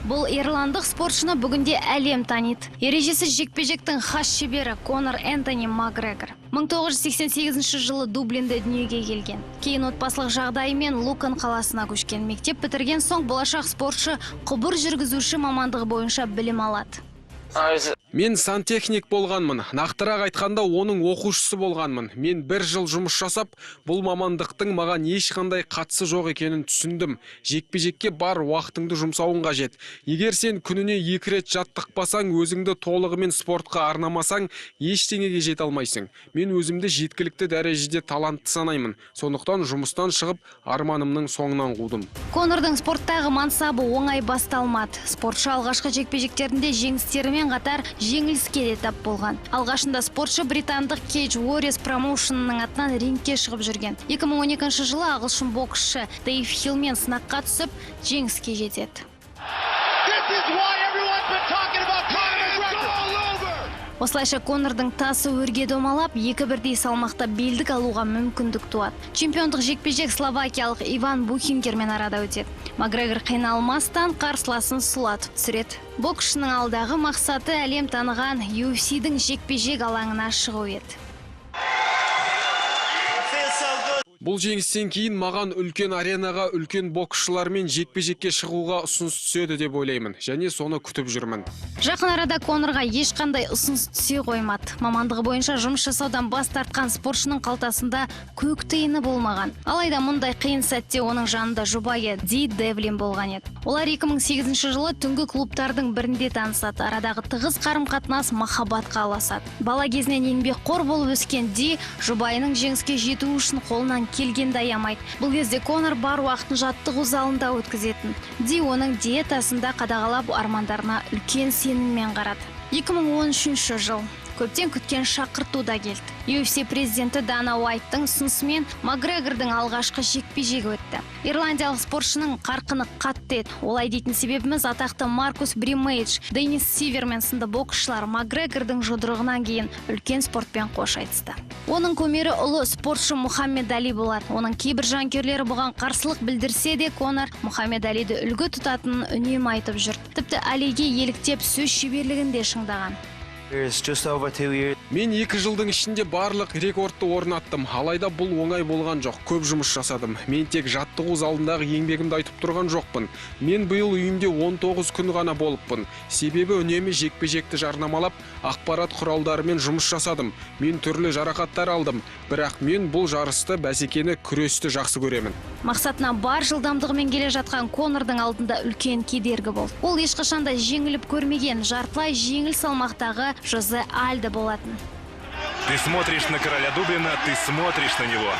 Бұл ирландық спортшыны бүгінде әлем таниды. Ережесі жекпе-жектің хас шебері Конор Энтони Макгрегор. 1988 жылы Дублинде дүниеге келген. Кейін отбасылық жағдайымен Лукан қаласына көшкен. Мектеп бітірген соң болашақ спортшы құбыр жүргізуші мамандығы бойынша білім алады. Мен сантехник болғанмын. Нақтырақ айтқанда оның оқушысы болғанмын. Мен 1 жыл жұмыс жасап, бұл мамандықтың маған ешқандай қатысы жоқ екенін түсіндім. Жекпе-жекке бар уақытыңды жұмсауың қажет. Егер сен күніне 2 рет жаттықпасаң, өзіңді толығымен спортқа арнамасаң, ештеңеге жете алмайсың. Мен өзімді жеткілікті дәрежеде талантты санаймын. Сондықтан жұмыстан шығып, арманымның соңынан қудым. Конордың спорттағы мансабы оңай басталмады. Спортшы алғашқы жекпе-жектерінде жеңістерімен қатар жеңіліске де тап болған. Алғашында спортшы британдық Cage Warriors промоушенының атынан рингке шығып жүрген. 2012 жылы ағылшын боксшы Дейв Хиллмен сынаққа түсіп, жеңіске жетеді. Осылайша Конордың тасы өрге домалап, 2-1 салмақта белдік алуға мүмкіндік туады. Чемпиондық жекпе-жек словакиялық Иван Бухингермен арада өтеді. Макгрегор қиналмастан қарсыласын сұлатып түсіреді. Боксшының алдағы мақсаты әлем таныған UFC-дің жекпе-жек алаңына шығу еді. Бұл жеңістен кейін маған үлкен аренаға үлкен боксшылармен жекпе-жекке шығуға ұсыныс түседі деп ойлаймын, және соны күтіп жүрмін. Жақын арада Конорға ешқандай ұсыныс түсе қоймады. Мамандығы бойынша жұмыс жасаудан бас тартқан спортшының қалтасында көк тиыны болмаған. Алайда мұндай қиын сәтте оның жанында жұбайы Ди Девлин болған еді. Олар 2008 жылы түнгі клубтардың бірінде танысады. Арадағы тығыз қарым-қатынас махаббатқа ұласады. Бала кезінен еңбекқор болып өскен Ди жұбайының жеңіске жету үшін қолынан келгенді аямайды. Бұл кезде Конор бар уақытын жаттығу залында өткізетін. Ди оның диетасында қадағалап армандарына үлкен сеніммен қарады. 2013 жыл көптен күткен шақырту да келді. UFC президенті Дана Уайттың ұсынысымен Макгрегордың алғашқы жекпе-жегі өтті. Ирландиялық спортшының қарқыны қатты еді. Олай дейтін себебіміз атақты Маркус Бримейдж, Денис Сивермен сынды боксшылар Макгрегордың жұдырығынан кейін үлкен спортпен қош айтысты. Оның көмері ұлы спортшы Мухаммед Али болады. Оның кейбір жанкүйерлері бұған қарсылық білдірсе де, Конор Мухаммед Алиді үлгі тұтатынын үнемі айтып жүр. Тіпті Алиге еліктеп сөз шеберлігін де шыңдаған. Мен 2 жылдың ішінде барлық рекордты орнаттым. Алайда бұл оңай болған жоқ. Көп жұмыс жасадым. Мен тек жаттығу залындағы еңбегімді айтып тұрған жоқпын. Мен биыл үйімде 19 күн ғана болыппын. Себебі үнемі жекпе-жекті жарнамалап, ақпарат құралдарымен жұмыс жасадым. Мен түрлі жарақаттар алдым. Бірақ мен бұл жарысты, бәсекені, күресті жақсы көремін. Мақсатына бар жылдамдығымен келе жатқан Конордың алдында үлкен кедергі болды. Ол ешқашанда жеңіліп көрмеген жартылай жеңіл салмақтағы Жозе Альдо болатын. Ты смотришь на короля Дублина, ты смотришь на него.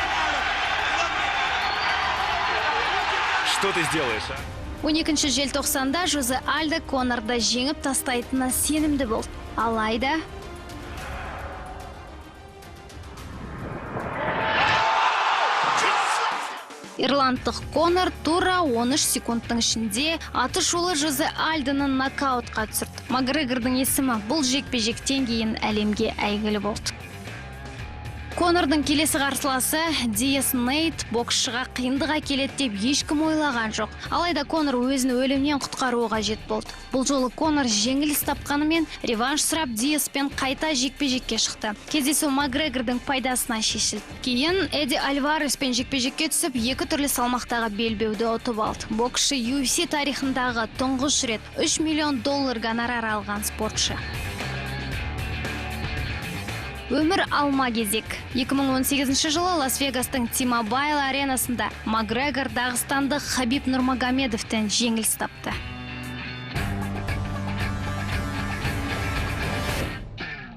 Что ты сделаешь, а? 12 желтоқсанда Жозе Альдо Конорды жеңіп тастайтынына сенімді болды. Алайда ирландық Конор тура 13 секундтың ішінде атышулы Жозе Альдоны нокаутқа түсірді. Макгрегордың есімі бұл жекпе-жектен кейін әлемге әйгілі болды. Конордың келесі қарсыласы Диас Нейт боксшыға қиындық әкеледі деп ешкім ойлаған жоқ. Алайда Конор өзін өлімнен құтқаруға қажет болды. Бұл жолы Конор жеңіліс тапқанымен реванш сұрап Диаспен қайта жекпе-жекке шықты. Кездесу Макгрегордың пайдасына шешілді. Кейін Эдди Альвареспен жекпе-жекке түсіп, 2 түрлі салмақтағы белбеуді ұтып алды. Боксшы UFC тарихындағы тұңғыш рет $3 миллион гонорар алған спортшы. Өмір алма кезек. 2018 жылы Лас-Вегастың T-Mobile аренасында Макгрегор дағыстандық Хабиб Нурмагомедовтен жеңіліс тапты.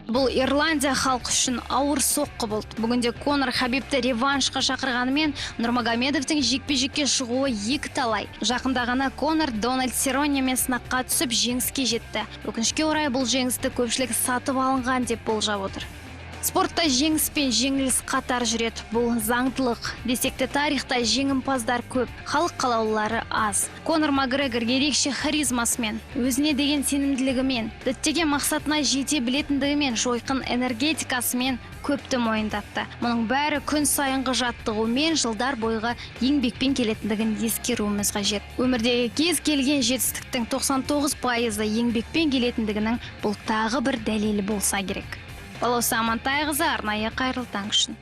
Бұл Ирландия халқы үшін ауыр соққы болды. Бүгінде Конор Хабибті реваншқа шақырғанымен Нурмагомедовтың жекпе-жекке шығуы екі талай. Жақында ғана Конор Дональд Серонемен сынаққа түсіп жеңіске жетті. Өкінішке орай бұл жеңісті көпшілік сатып алынған деп болжап отыр. Спортта жеңіс пен жеңіліс қатар жүреді. Бұл заңдылық. Десекте тарихта жеңімпаздар көп, халық қалаулылары аз. Конор Макгрегор ерекше харизмасымен, өзіне деген сенімділігімен, діттеген мақсатына жете білетіндігімен, жойқын энергетикасымен көпті мойындатты. Мұның бәрі күн сайынғы жаттығумен жылдар бойғы еңбекпен келетіндігін ескеруіміз қажет. Өмірдегі кез келген жетістіктің 99% еңбекпен келетіндігінің бұл тағы бір дәлелі болса керек. Балауса Амантайқызы, арнайы Қайырлы таң үшін.